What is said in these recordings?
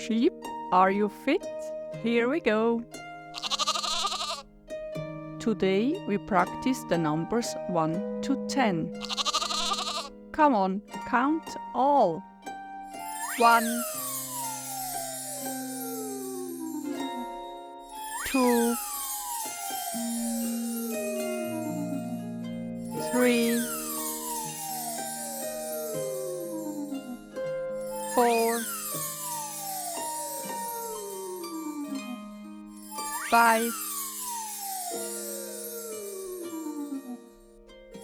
Sheep, are you fit? Here we go. Today we practice the numbers 1 to 10. Come on, count all. 1, 2, 3, 4, 5,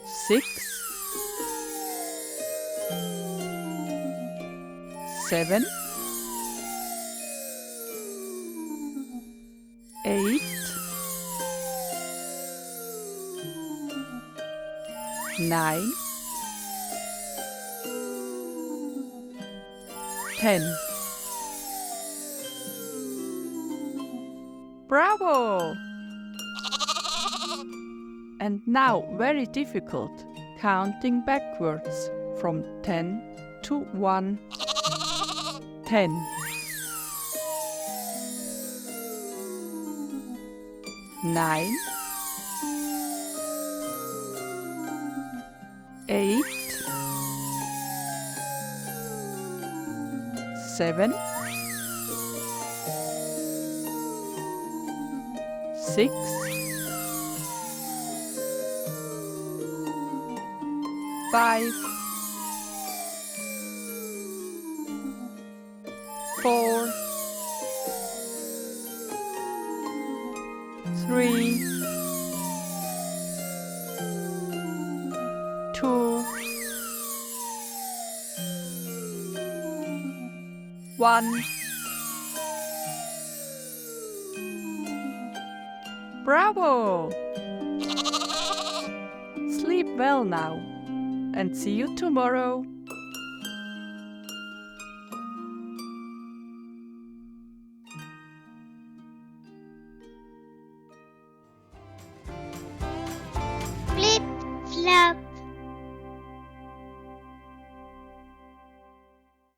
6, 7, 8, 9, 10. Bravo! And now very difficult, counting backwards from 10 to 1. 10. 9, 8, 7, 6, 5, 4, 3, 2, 1. Bravo! Sleep well now, and see you tomorrow. Flip, flop.